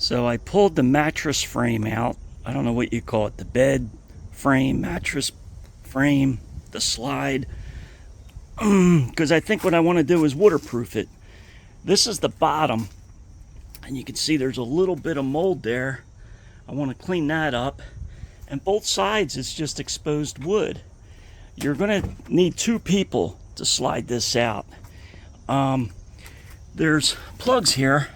So I pulled the mattress frame out. I don't know what you call it, the bed frame, mattress frame, the slide, because I think what I want to do is waterproof it. This is the bottom, and you can see there's a little bit of mold there. I want to clean that up, and both sides it's just exposed wood. You're going to need 2 people to slide this out. There's plugs here.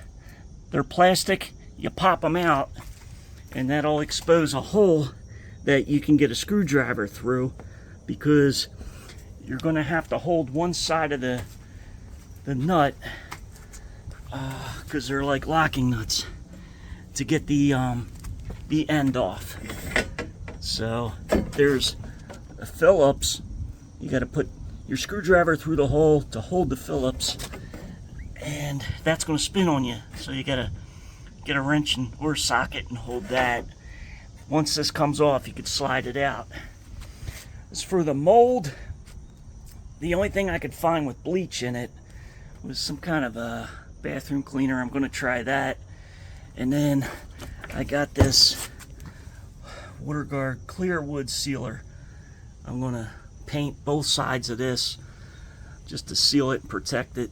They're plastic. You pop them out, and that'll expose a hole that you can get a screwdriver through, because you're going to have to hold one side of the nut, because they're like locking nuts, to get the end off. So there's a Phillips. You got to put your screwdriver through the hole to hold the Phillips, and that's going to spin on you. So you got to get a wrench or a socket and hold that. Once this comes off, you could slide it out. As for the mold, the only thing I could find with bleach in it was some kind of a bathroom cleaner. I'm going to try that. And then I got this WaterGuard clear wood sealer. I'm going to paint both sides of this just to seal it and protect it,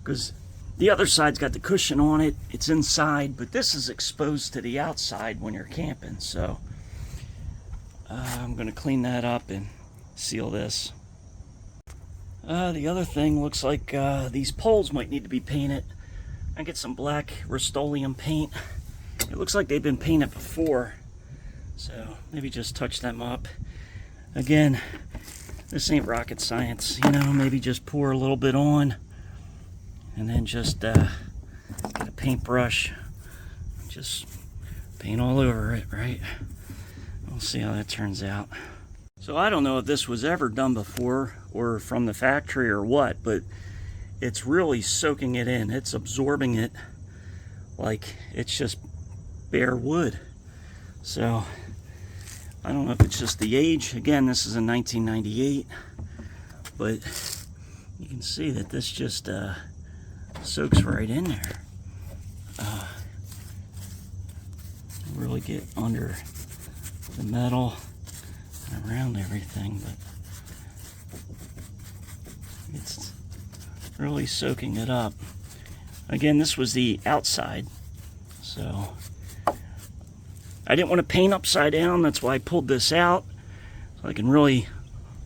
because the other side's got the cushion on it. It's inside, but this is exposed to the outside when you're camping. So I'm going to clean that up and seal this. The other thing, looks like these poles might need to be painted. I get some black Rust-Oleum paint. It looks like they've been painted before, so maybe just touch them up. Again, this ain't rocket science, you know. Maybe just pour a little bit on, and then just get a paintbrush, just paint all over it, right? We'll see how that turns out. So I don't know if this was ever done before or from the factory or what, but it's really soaking it in. It's absorbing it like it's just bare wood. So I don't know if it's just the age. Again, this is in 1998, but you can see that this just soaks right in there. Really get under the metal and around everything, but it's really soaking it up. Again, this was the outside, so I didn't want to paint upside down. That's why I pulled this out, so I can really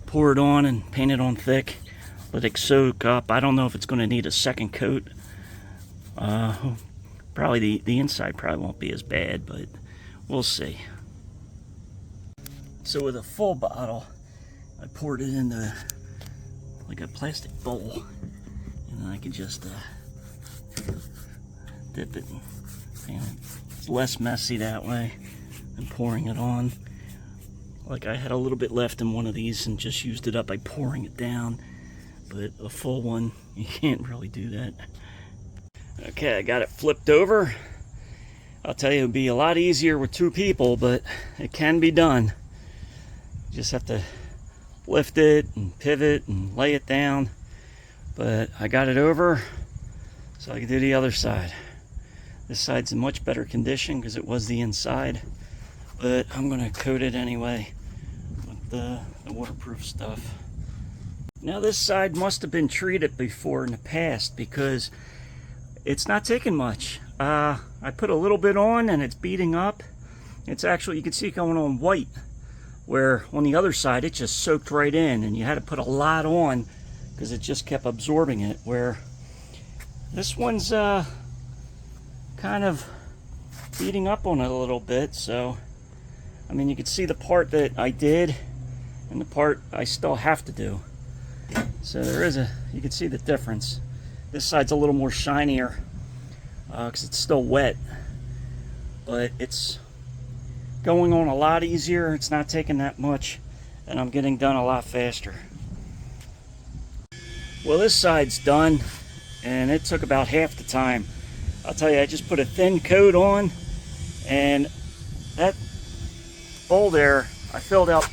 pour it on and paint it on thick, let it soak up. I don't know if it's going to need a second coat. Probably the inside probably won't be as bad, but we'll see. So with a full bottle, I poured it into like a plastic bowl, and then I could just dip it and paint it. It's less messy that way than pouring it on. Like, I had a little bit left in one of these and just used it up by pouring it down, but a full one, you can't really do that. Okay, I got it flipped over. I'll tell you, it would be a lot easier with 2 people, but it can be done. You just have to lift it and pivot and lay it down. But I got it over so I can do the other side. This side's in much better condition because it was the inside, but I'm going to coat it anyway with the waterproof stuff. Now, this side must have been treated before in the past, because it's not taking much. I put a little bit on and it's beating up. It's actually, you can see it going on white, where on the other side it just soaked right in, and you had to put a lot on because it just kept absorbing it, where this one's kind of beating up on it a little bit. So I mean, you can see the part that I did and the part I still have to do. So there is you can see the difference. This side's a little more shinier because it's still wet, but it's going on a lot easier. It's not taking that much, and I'm getting done a lot faster. Well, this side's done, and it took about half the time. I'll tell you, I just put a thin coat on, and that bowl there I filled up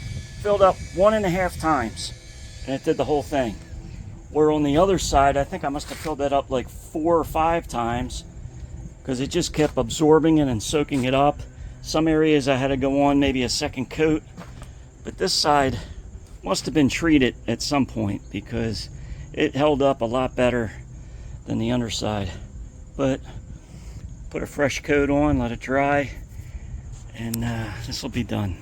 1.5 times, and it did the whole thing. Where on the other side, I think I must have filled that up like 4 or 5 times, because it just kept absorbing it and soaking it up. Some areas I had to go on maybe a second coat, but this side must have been treated at some point because it held up a lot better than the underside. But put a fresh coat on, let it dry, and this will be done.